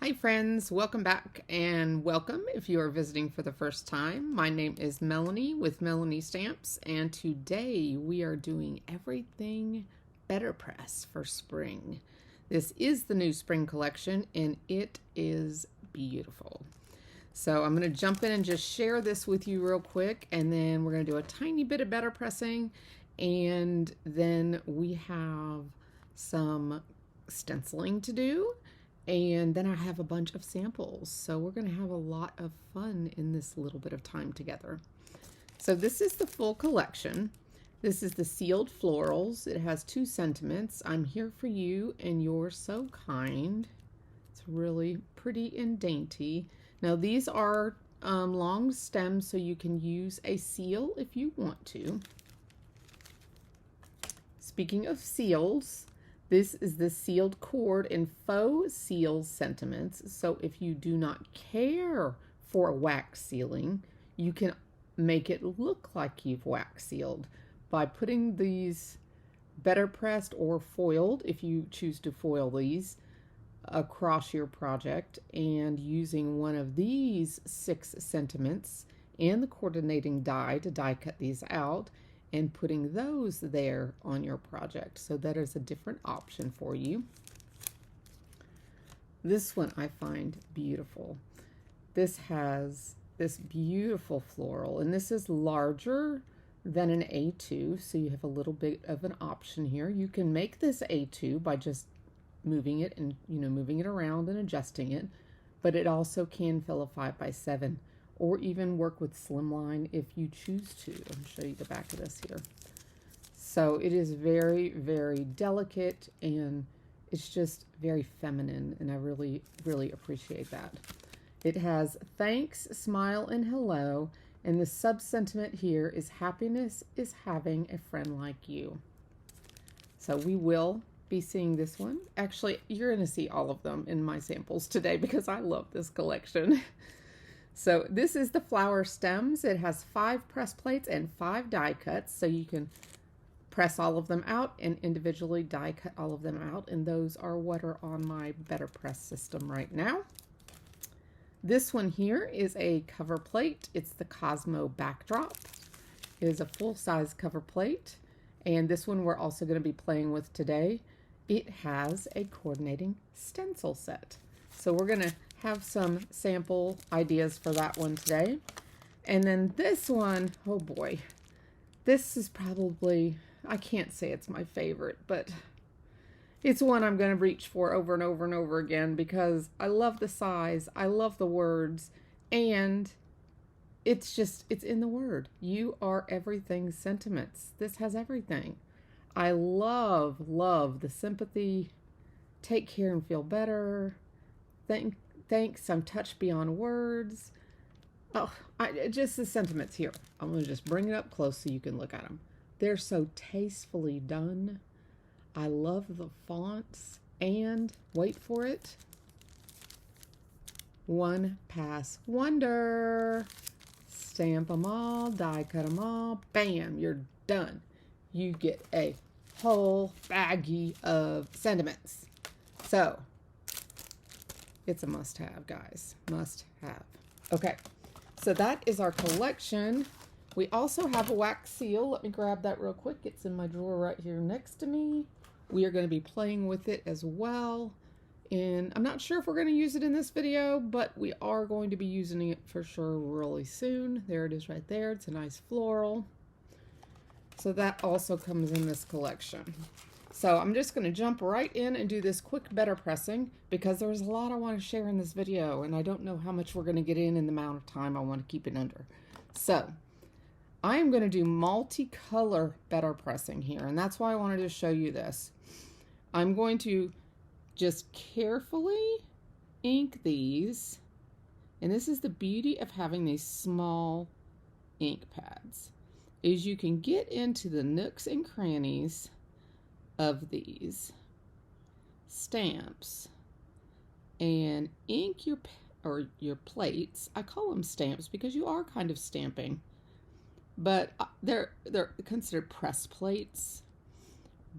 Hi friends, welcome back and welcome if you are visiting for the first time. My name is Melanie with Melanie Stamps, and today we are doing everything BetterPress for spring. This is the new spring collection and it is beautiful. So I'm going to jump in and just share this with you real quick, and then we're going to do a tiny bit of BetterPressing, and then we have some stenciling to do. And then I have a bunch of samples. So we're going to have a lot of fun in this little bit of time together. So this is the full collection. This is the sealed florals. It has 2 sentiments. I'm here for you and you're so kind. It's really pretty and dainty. Now these are long stems, so you can use a seal if you want to. Speaking of seals, this is the sealed cord in faux seal sentiments. So if you do not care for wax sealing, you can make it look like you've wax sealed by putting these better pressed or foiled, if you choose to foil these, across your project, and using one of these 6 sentiments and the coordinating die to die cut these out, and putting those there on your project. So that is a different option for you. This one I find beautiful. This has this beautiful floral, and this is larger than an A2, so you have a little bit of an option here. You can make this A2 by just moving it and moving it around and adjusting it, but it also can fill a 5x7. Or even work with slimline if you choose to. I'll show you the back of this here. So it is very, very delicate, and it's just very feminine, and I really, really appreciate that. It has thanks, smile, and hello, and the sub-sentiment here is happiness is having a friend like you. So we will be seeing this one. Actually, you're going to see all of them in my samples today because I love this collection. So this is the flower stems. It has 5 press plates and 5 die cuts, so you can press all of them out and individually die cut all of them out, and those are what are on my BetterPress system right now. This one here is a cover plate. It's the Cosmo backdrop. It is a full-size cover plate, and this one we're also going to be playing with today. It has a coordinating stencil set. So we're going to have some sample ideas for that one today. And then this one, oh boy, this is probably, I can't say it's my favorite, but it's one I'm going to reach for over and over and over again because I love the size, I love the words, and it's in the word. You are everything sentiments. This has everything. I love the sympathy, take care and feel better, thanks, I'm touched beyond words. Oh, just the sentiments here. I'm going to just bring it up close so you can look at them. They're so tastefully done. I love the fonts, and wait for it, one pass wonder. Stamp them all, die cut them all, bam, you're done. You get a whole baggie of sentiments. So it's a must-have, guys. Must-have. Okay, so that is our collection. We also have a wax seal. Let me grab that real quick. It's in my drawer right here next to me. We are going to be playing with it as well. And I'm not sure if we're going to use it in this video, but we are going to be using it for sure really soon. There it is right there. It's a nice floral. So that also comes in this collection. So I'm just going to jump right in and do this quick better pressing because there's a lot I want to share in this video, and I don't know how much we're going to get in the amount of time I want to keep it under. So I'm going to do multicolor better pressing here, and that's why I wanted to show you this. I'm going to just carefully ink these, and this is the beauty of having these small ink pads, is you can get into the nooks and crannies of these stamps and ink your plates. I call them stamps because you are kind of stamping, but they're considered press plates.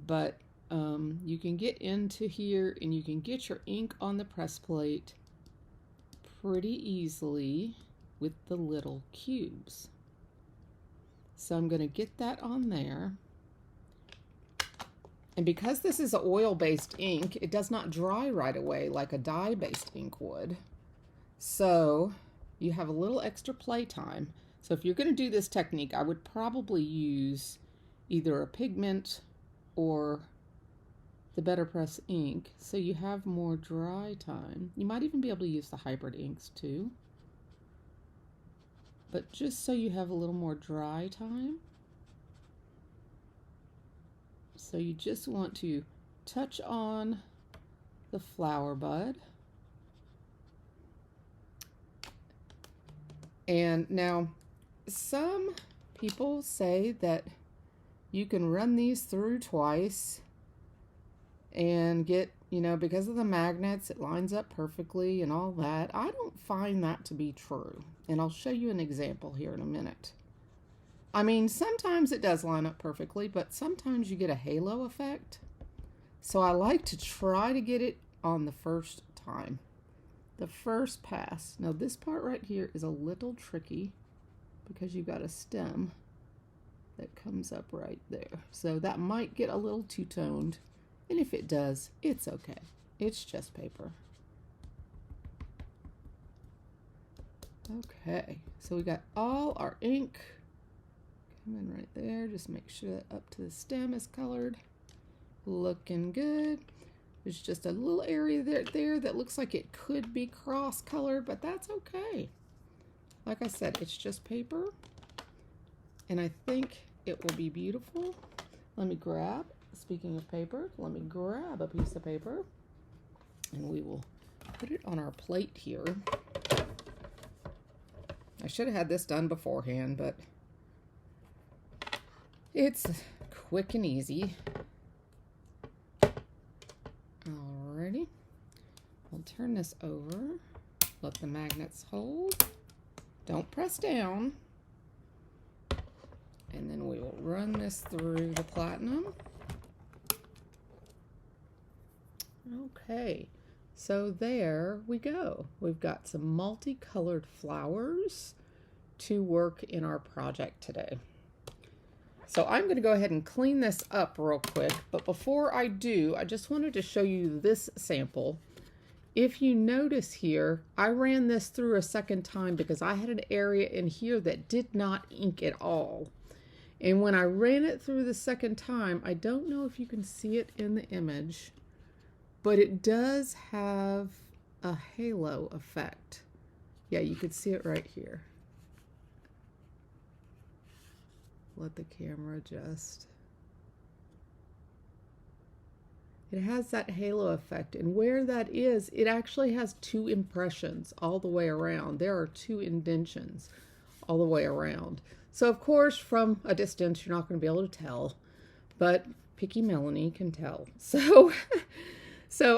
But you can get into here and you can get your ink on the press plate pretty easily with the little cubes. So I'm going to get that on there. And because this is an oil-based ink, it does not dry right away like a dye-based ink would. So you have a little extra play time. So if you're going to do this technique, I would probably use either a pigment or the BetterPress ink so you have more dry time. You might even be able to use the hybrid inks too. But just so you have a little more dry time. So you just want to touch on the flower bud. And now some people say that you can run these through twice and get, you know, because of the magnets, it lines up perfectly and all that. I don't find that to be true. And I'll show you an example here in a minute. I mean, sometimes it does line up perfectly, but sometimes you get a halo effect. So I like to try to get it on the first time, the first pass. Now this part right here is a little tricky because you've got a stem that comes up right there. So that might get a little two-toned. And if it does, it's okay. It's just paper. Okay, so we got all our ink coming right there. Just make sure that up to the stem is colored. Looking good. There's just a little area there that looks like it could be cross-colored, but that's okay. Like I said, it's just paper, and I think it will be beautiful. Let me grab, speaking of paper, let me grab a piece of paper, and we will put it on our plate here. I should have had this done beforehand, but it's quick and easy. Alrighty, we'll turn this over, let the magnets hold, don't press down, and then we will run this through the platinum. Okay, so there we go. We've got some multicolored flowers to work in our project today. So I'm going to go ahead and clean this up real quick, but before I do, I just wanted to show you this sample. If you notice here, I ran this through a second time because I had an area in here that did not ink at all. And when I ran it through the second time, I don't know if you can see it in the image, but it does have a halo effect. Yeah, you can see it right here. Let the camera adjust. It has that halo effect, and where that is, it actually has two impressions all the way around. There are two indentions all the way around. So of course, from a distance, you're not going to be able to tell, but Picky Melanie can tell. So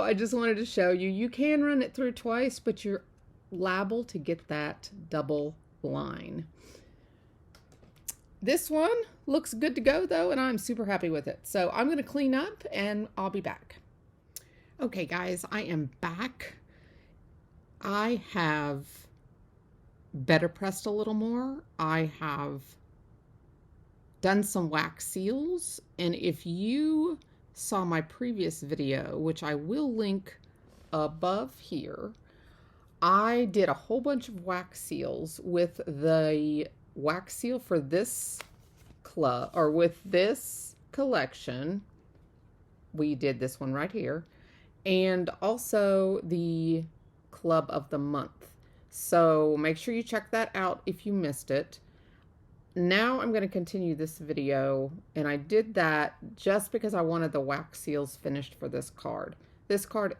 I just wanted to show you, you can run it through twice, but you're liable to get that double line. This one looks good to go though, and I'm super happy with it. So I'm going to clean up and I'll be back. Okay guys, I am back. I have BetterPressed a little more. I have done some wax seals, and if you saw my previous video, which I will link above here, I did a whole bunch of wax seals with the wax seal for this club, or with this collection. We did this one right here, and also the club of the month. So make sure you check that out if you missed it. Now I'm going to continue this video, and I did that just because I wanted the wax seals finished for this card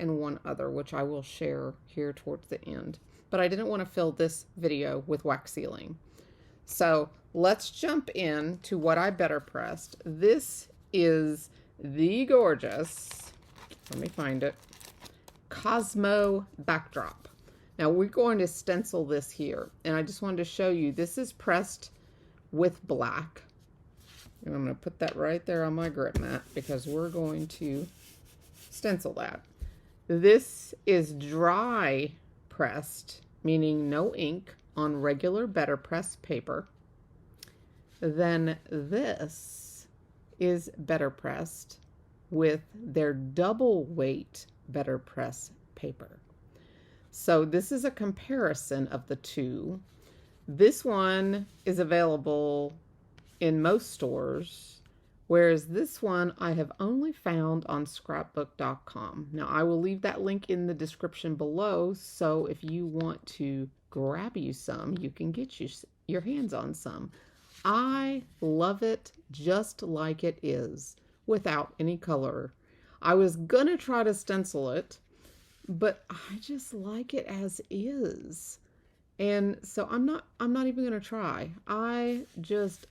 and one other, which I will share here towards the end. But I didn't want to fill this video with wax sealing. So let's jump in to what I BetterPressed. This is the gorgeous, let me find it, Cosmo backdrop. Now we're going to stencil this here, and I just wanted to show you, this is pressed with black. And I'm going to put that right there on my grip mat because we're going to stencil that. This is dry pressed meaning no ink, on regular BetterPress paper, then this is BetterPressed with their double weight BetterPress paper. So this is a comparison of the two. This one is available in most stores, whereas this one I have only found on scrapbook.com. Now I will leave that link in the description below, so if you want to grab you some, you can get your hands on some. I love it just like it is, without any color. I was gonna try to stencil it, but I just like it as is. And so I'm not even gonna try. I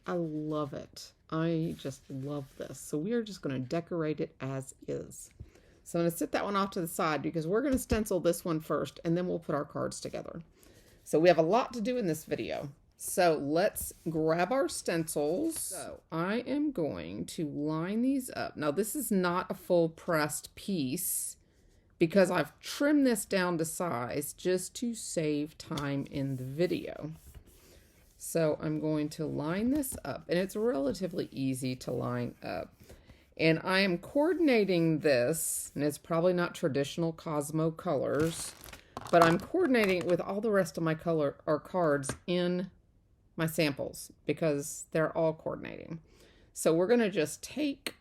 love it. I just love this. So we are just gonna decorate it as is. So I'm gonna set that one off to the side because we're gonna stencil this one first and then we'll put our cards together. So we have a lot to do in this video. So let's grab our stencils. So I am going to line these up. Now this is not a full pressed piece because I've trimmed this down to size just to save time in the video. So I'm going to line this up, and it's relatively easy to line up. And I am coordinating this, and it's probably not traditional Cosmo colors, but I'm coordinating it with all the rest of my color or cards in my samples because they're all coordinating. So we're going to just take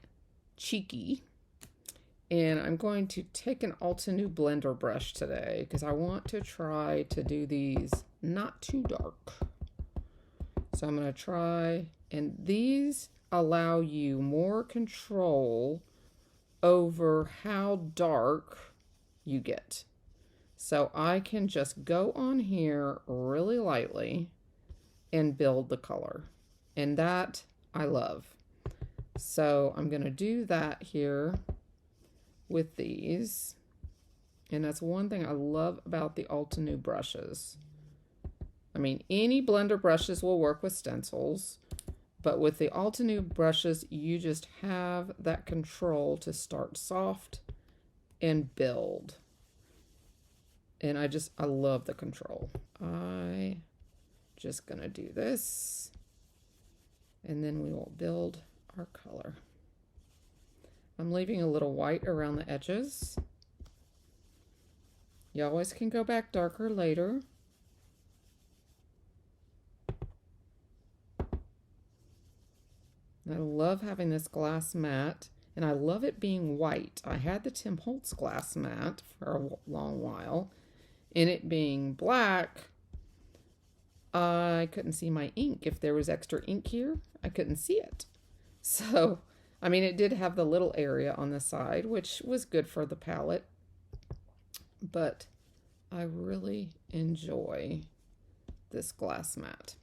Cheeky, and I'm going to take an Altenew blender brush today because I want to try to do these not too dark. So I'm going to try, and these allow you more control over how dark you get. So I can just go on here really lightly and build the color, and that I love. So I'm going to do that here with these, and that's one thing I love about the Altenew brushes. I mean, any blender brushes will work with stencils, but with the Altenew brushes, you just have that control to start soft and build. And I love the control. I just gonna do this, and then we will build our color. I'm leaving a little white around the edges. You always can go back darker later. I love having this glass mat, and I love it being white. I had the Tim Holtz glass mat for a long while, and it being black, I couldn't see my ink. If there was extra ink here, I couldn't see it. So, I mean, it did have the little area on the side, which was good for the palette, but I really enjoy this glass mat.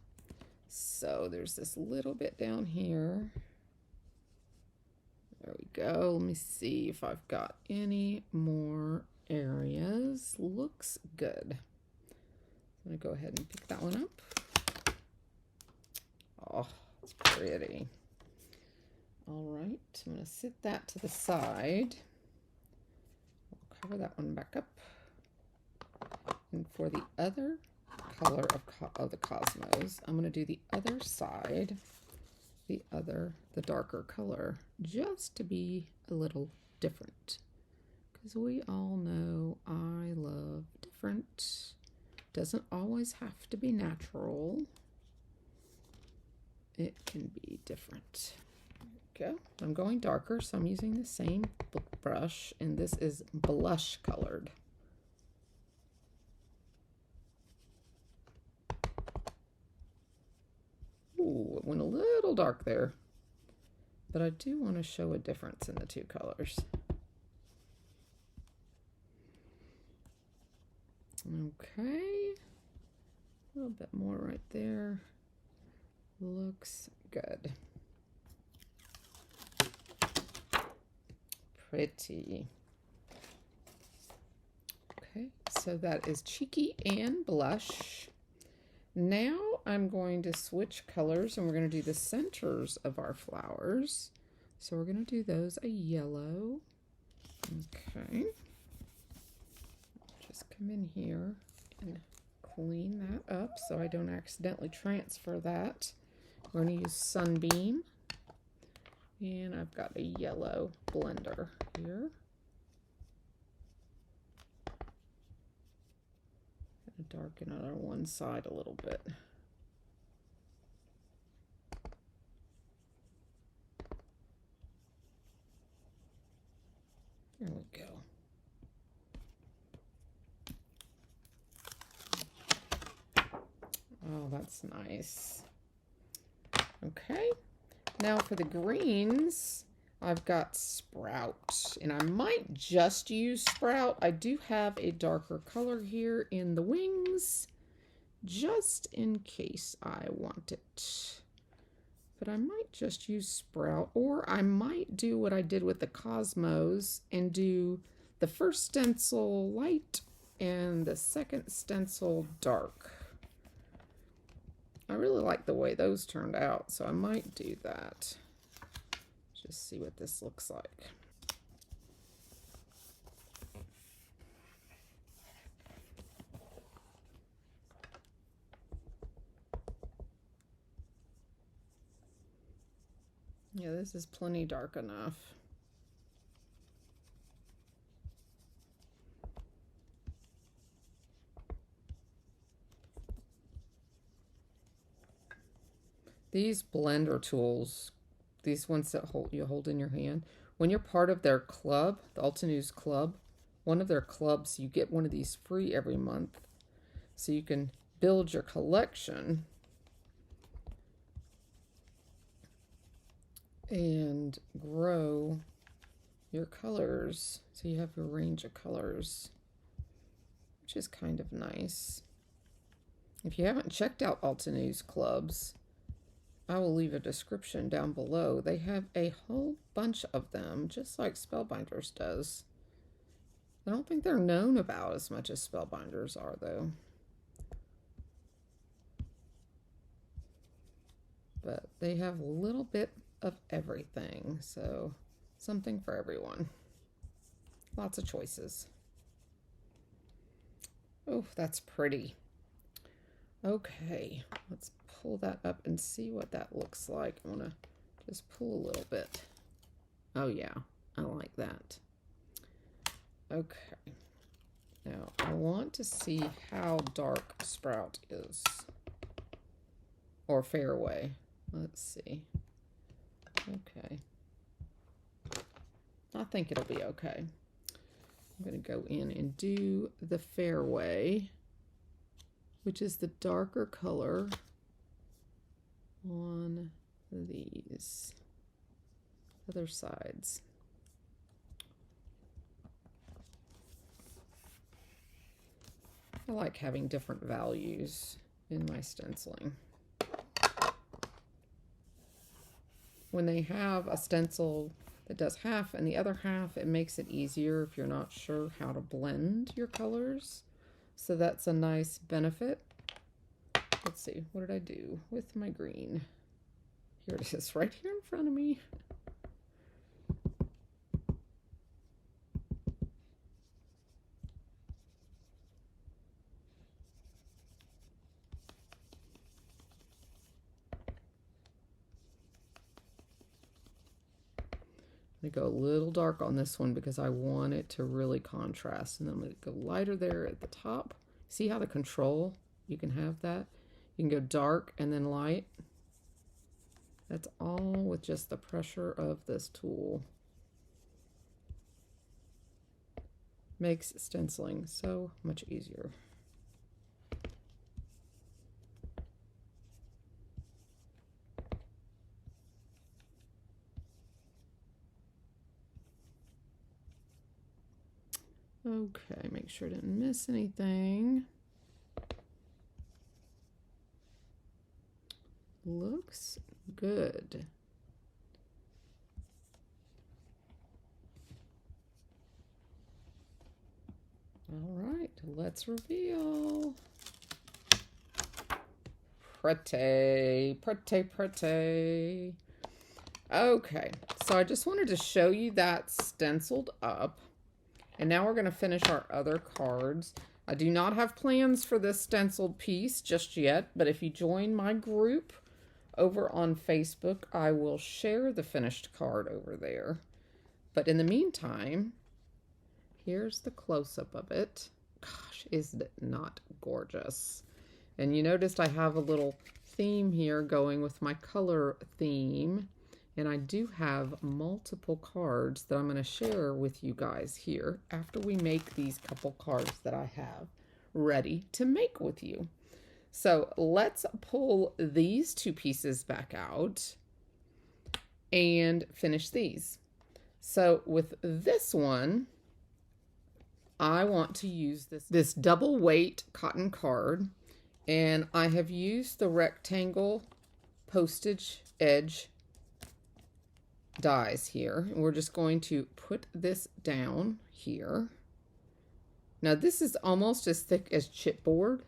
So there's this little bit down here. There we go. Let me see if I've got any more areas. Looks good. I'm going to go ahead and pick that one up. Oh, it's pretty. All right, I'm going to set that to the side. I'll cover that one back up. And for the other color of the Cosmos, I'm going to do the other side, the darker color, just to be a little different. Because we all know I love different. Doesn't always have to be natural. It can be different. There we go. I'm going darker, so I'm using the same brush, and this is blush colored. Ooh, it went a little dark there, but I do want to show a difference in the two colors. Okay, a little bit more right there. Looks good. Pretty. Okay, so that is Cheeky and Blush. Now I'm going to switch colors, and we're going to do the centers of our flowers. So we're going to do those a yellow. Okay. Just come in here and clean that up so I don't accidentally transfer that. We're going to use Sunbeam. And I've got a yellow blender here. Darken it on one side a little bit. There we go. Oh, that's nice. Okay, now for the greens, I've got Sprout, and I might just use Sprout. I do have a darker color here in the wings, just in case I want it. But I might just use Sprout, or I might do what I did with the Cosmos and do the first stencil light and the second stencil dark. I really like the way those turned out, so I might do that. Just see what this looks like. Yeah, this is plenty dark enough. These blender tools, these ones that you hold in your hand, when you're part of their club, the Altenews Club, one of their clubs, you get one of these free every month. So you can build your collection and grow your colors. So you have your range of colors, which is kind of nice. If you haven't checked out Altenews clubs, I will leave a description down below. They have a whole bunch of them, just like Spellbinders does. I don't think they're known about as much as Spellbinders are, though. But they have a little bit of everything, so something for everyone. Lots of choices. Oh, that's pretty. Okay, let's pull that up and see what that looks like. I want to just pull a little bit. Oh yeah, I like that. Okay, now I want to see how dark Sprout is, or Fairway. Let's see. Okay, I think it'll be okay. I'm going to go in and do the Fairway, which is the darker color on these other sides. I like having different values in my stenciling. When they have a stencil that does half and the other half, it makes it easier if you're not sure how to blend your colors. So that's a nice benefit. Let's see, what did I do with my green? Here it is, right here in front of me. I'm going to go a little dark on this one because I want it to really contrast. And then I'm going to go lighter there at the top. See how the control, you can have that? You can go dark and then light. That's all with just the pressure of this tool. Makes stenciling so much easier. Okay, make sure I didn't miss anything. Looks good. All right, let's reveal. Pretty, pretty, pretty. Okay, so I just wanted to show you that stenciled up. And now we're going to finish our other cards. I do not have plans for this stenciled piece just yet, but if you join my group over on Facebook, I will share the finished card over there. But in the meantime, here's the close-up of it. Gosh, is it not gorgeous? And you noticed I have a little theme here going with my color theme. And I do have multiple cards that I'm going to share with you guys here after we make these couple cards that I have ready to make with you. So let's pull these two pieces back out and finish these. So with this one, I want to use this double weight cotton card, and I have used the rectangle postage edge dies here. And we're just going to put this down here. Now this is almost as thick as chipboard,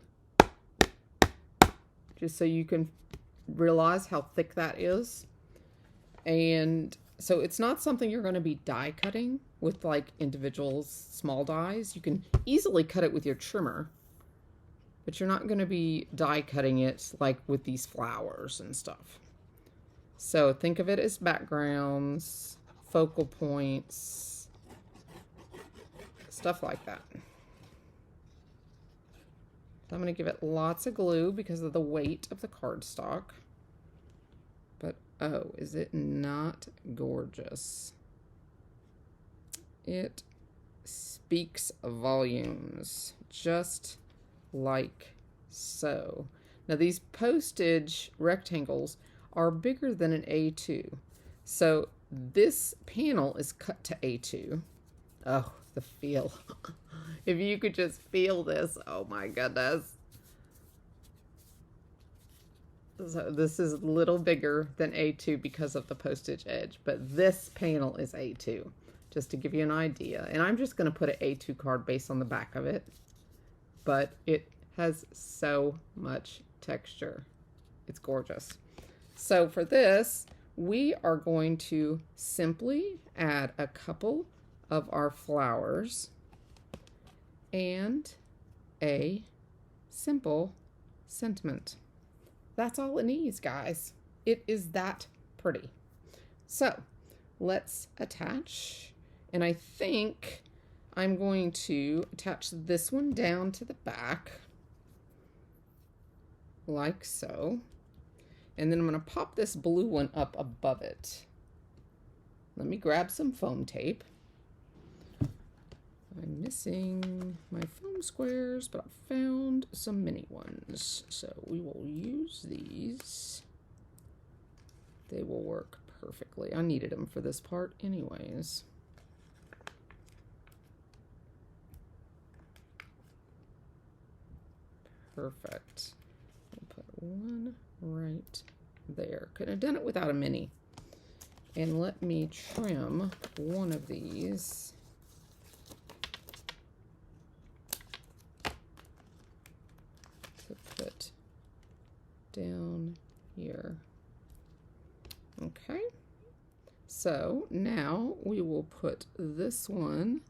just so you can realize how thick that is. And so it's not something you're going to be die cutting with like individual small dies. You can easily cut it with your trimmer, but you're not going to be die cutting it like with these flowers and stuff. So think of it as backgrounds, focal points, stuff like that. So I'm going to give it lots of glue because of the weight of the cardstock. But oh, is it not gorgeous? It speaks volumes, just like so. Now these postage rectangles are bigger than an A2. So this panel is cut to A2. Oh, the feel. If you could just feel this, oh my goodness. So this is a little bigger than A2 because of the postage edge, but this panel is A2, just to give you an idea. And I'm just going to put an A2 card base on the back of it, but it has so much texture. It's gorgeous. So for this, we are going to simply add a couple of our flowers and a simple sentiment. That's all it needs, guys. It is that pretty. So let's attach. And I think I'm going to attach this one down to the back, like so. And then I'm going to pop this blue one up above it. Let me grab some foam tape. I'm missing my foam squares, but I found some mini ones. So we will use these. They will work perfectly. I needed them for this part anyways. Perfect. I'll put one right there. Could have done it without a mini. And let me trim one of these. To put down here. Okay. So now we will put this one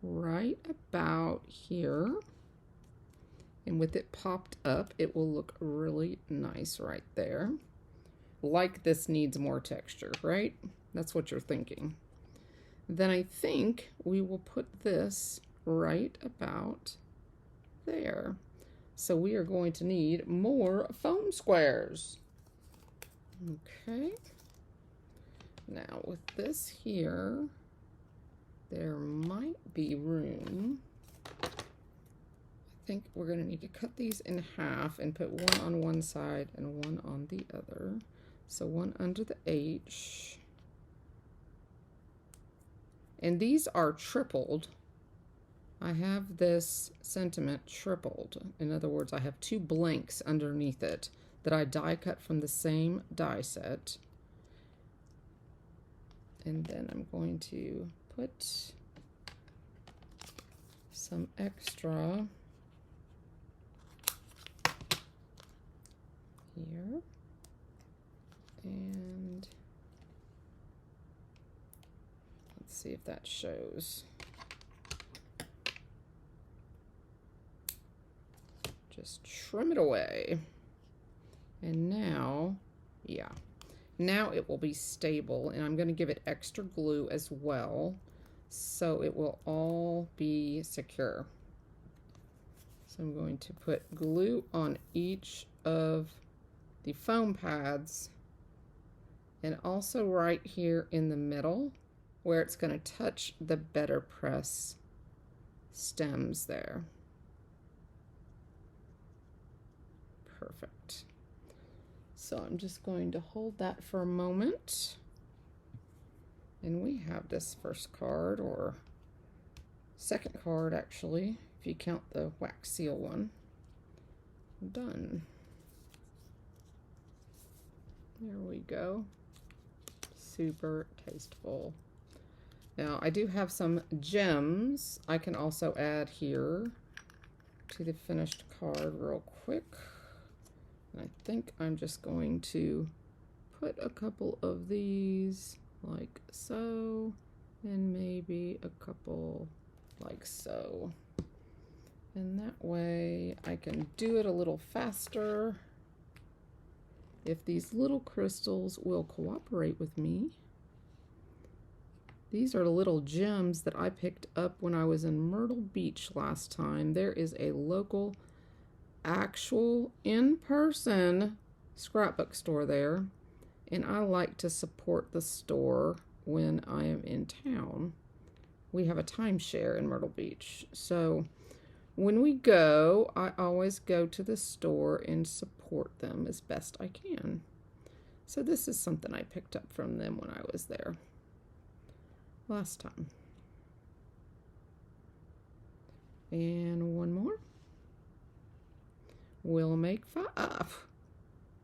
right about here. And with it popped up, it will look really nice right there. Like this needs more texture, right? That's what you're thinking. Then I think we will put this right about there. So we are going to need more foam squares. Okay. Now with this here, there might be room. I think we're going to need to cut these in half and put one on one side and one on the other. So one under the H. And these are tripled. I have this sentiment tripled. In other words, I have two blanks underneath it that I die cut from the same die set. And then I'm going to put some extra here, and let's see if that shows. Just trim it away. And now, yeah, now it will be stable, and I'm going to give it extra glue as well so it will all be secure. So I'm going to put glue on each of the foam pads, and also right here in the middle where it's going to touch the BetterPress stems there. Perfect. So I'm just going to hold that for a moment. And we have this first card, or second card actually, if you count the wax seal one. Done. There we go. Super tasteful. Now I do have some gems I can also add here to the finished card real quick. And I think I'm just going to put a couple of these like so, and maybe a couple like so. And that way I can do it a little faster if these little crystals will cooperate with me. These are little gems that I picked up when I was in Myrtle Beach last time. There is a local, actual, in-person scrapbook store there, and I like to support the store when I am in town. We have a timeshare in Myrtle Beach, so when we go, I always go to the store and support them as best I can. So this is something I picked up from them when I was there last time. And one more. We'll make 5.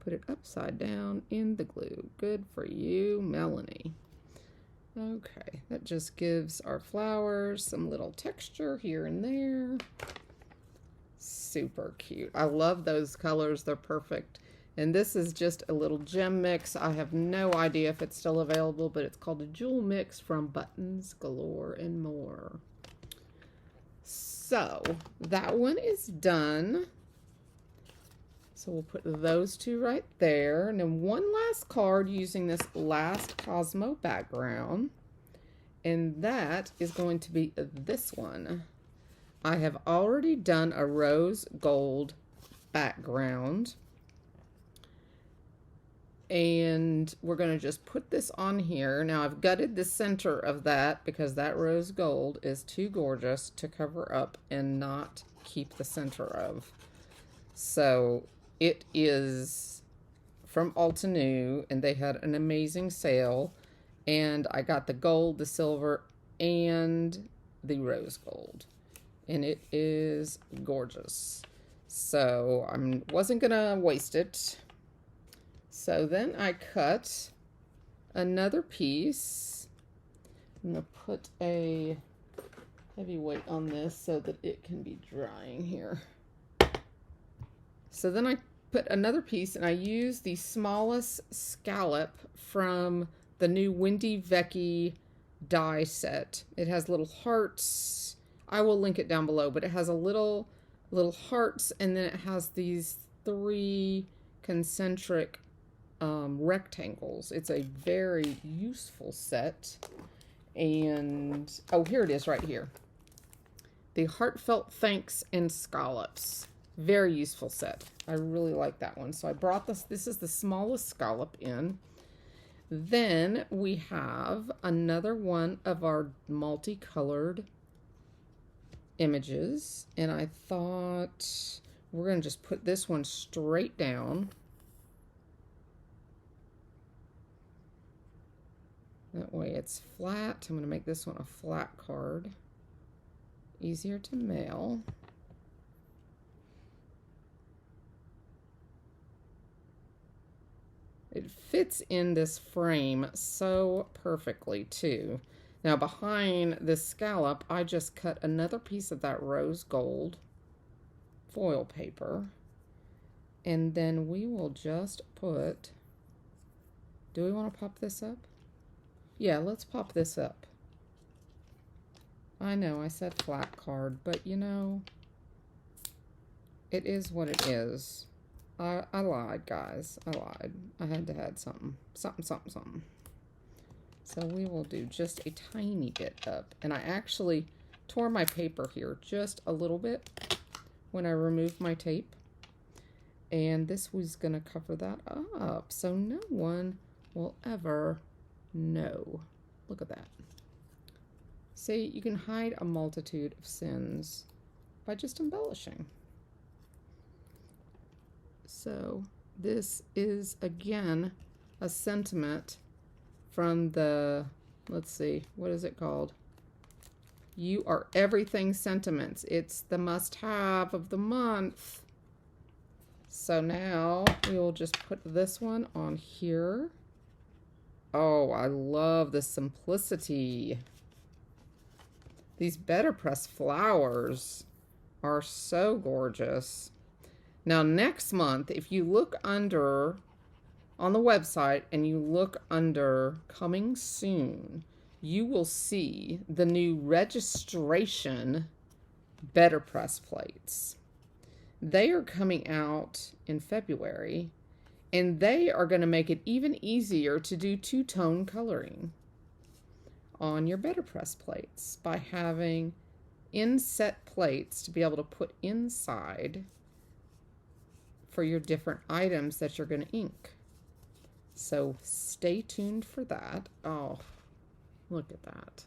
Put it upside down in the glue. Good for you, Melanie. Okay, that just gives our flowers some little texture here and there. Super cute. I love those colors. They're perfect. And this is just a little gem mix. I have no idea if it's still available, but it's called a jewel mix from Buttons Galore and More. So that one is done. So we'll put those two right there. And then one last card using this last Cosmo background. And that is going to be this one. I have already done a rose gold background. And we're going to just put this on here. Now I've gutted the center of that because that rose gold is too gorgeous to cover up and not keep the center of. So it is from Ulta New, and they had an amazing sale. And I got the gold, the silver, and the rose gold. And it is gorgeous. So I wasn't going to waste it. So then I cut another piece. I'm going to put a heavy weight on this so that it can be drying here. So then I put another piece, and I use the smallest scallop from the new Wendy Vecchi die set. It has little hearts. I will link it down below, but it has a little hearts, and then it has these 3 concentric rectangles. It's a very useful set. And oh, here it is right here. The Heartfelt Thanks and Scallops. Very useful set. I really like that one. So I brought this. This is the smallest scallop in. Then we have another one of our multicolored images. And I thought we're going to just put this one straight down. That way it's flat. I'm going to make this one a flat card. Easier to mail. It fits in this frame so perfectly too. Now behind this scallop, I just cut another piece of that rose gold foil paper. And then we will just put, do we want to pop this up? Yeah, let's pop this up. I know I said flat card, but you know, it is what it is. I lied, guys. I lied. I had to add something. Something. So we will do just a tiny bit up. And I actually tore my paper here just a little bit when I removed my tape. And this was going to cover that up. So no one will ever know. Look at that. See, you can hide a multitude of sins by just embellishing. So this is, again, a sentiment from the, let's see, what is it called? You Are Everything sentiments. It's the must-have of the month. So now we will just put this one on here. Oh, I love the simplicity. These BetterPress flowers are so gorgeous. Now next month, if you look under on the website and you look under Coming Soon, you will see the new registration BetterPress plates. They are coming out in February, and they are going to make it even easier to do two-tone coloring on your BetterPress plates by having inset plates to be able to put inside for your different items that you're going to ink. So stay tuned for that. Oh, look at that.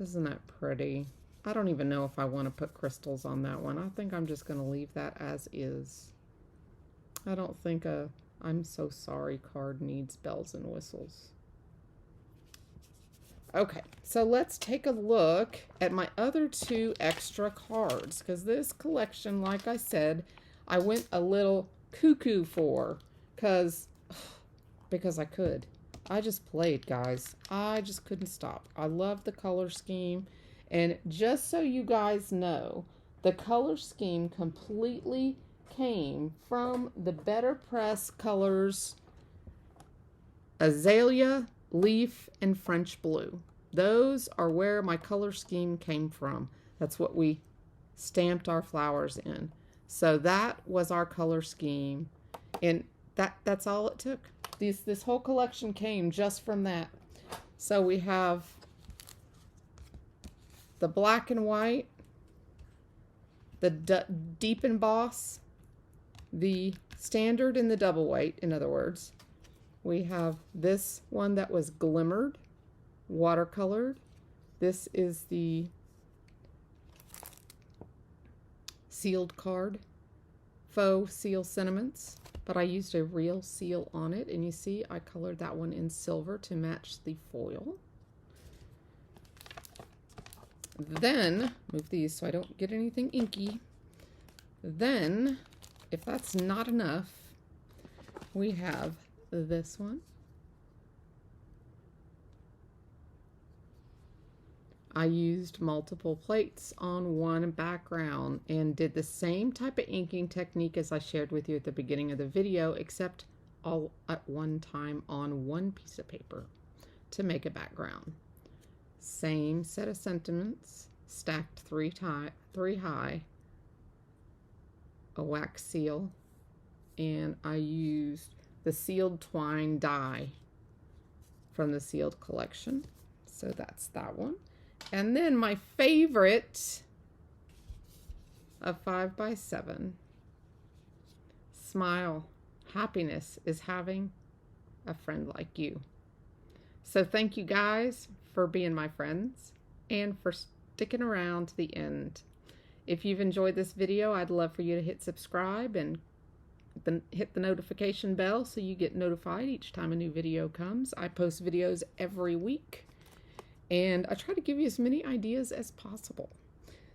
Isn't that pretty? I don't even know if I want to put crystals on that one. I think I'm just going to leave that as is. I don't think a I'm so sorry card needs bells and whistles. Okay, so let's take a look at my other two extra cards, because this collection, like I said, I went a little cuckoo for, because I could. I just played, guys. I just couldn't stop. I love the color scheme. And just so you guys know, the color scheme completely came from the BetterPress colors Azalea, Leaf, and French Blue. Those are where my color scheme came from. That's what we stamped our flowers in. So that was our color scheme, and that's all it took. This whole collection came just from that. So we have the black and white, the deep emboss, the standard and the double weight, in other words. We have this one that was glimmered, watercolored. This is the sealed card, faux seal sentiments, but I used a real seal on it, and you see I colored that one in silver to match the foil. Then, move these so I don't get anything inky. Then, if that's not enough, we have this one. I used multiple plates on one background and did the same type of inking technique as I shared with you at the beginning of the video, except all at one time on one piece of paper to make a background. Same set of sentiments, stacked three high, a wax seal, and I used the sealed twine die from the sealed collection. So that's that one. And then my favorite of 5x7. Smile. Happiness is having a friend like you. So thank you guys for being my friends and for sticking around to the end. If you've enjoyed this video, I'd love for you to hit subscribe and hit the notification bell so you get notified each time a new video comes. I post videos every week, and I try to give you as many ideas as possible.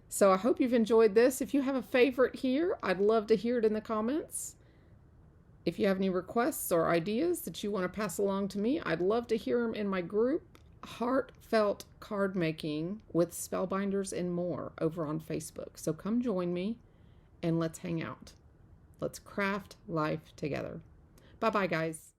So I hope you've enjoyed this. If you have a favorite here, I'd love to hear it in the comments. If you have any requests or ideas that you want to pass along to me, I'd love to hear them in my group, Heartfelt Card Making with Spellbinders and More, over on Facebook. So come join me and let's hang out. Let's craft life together. Bye-bye, guys.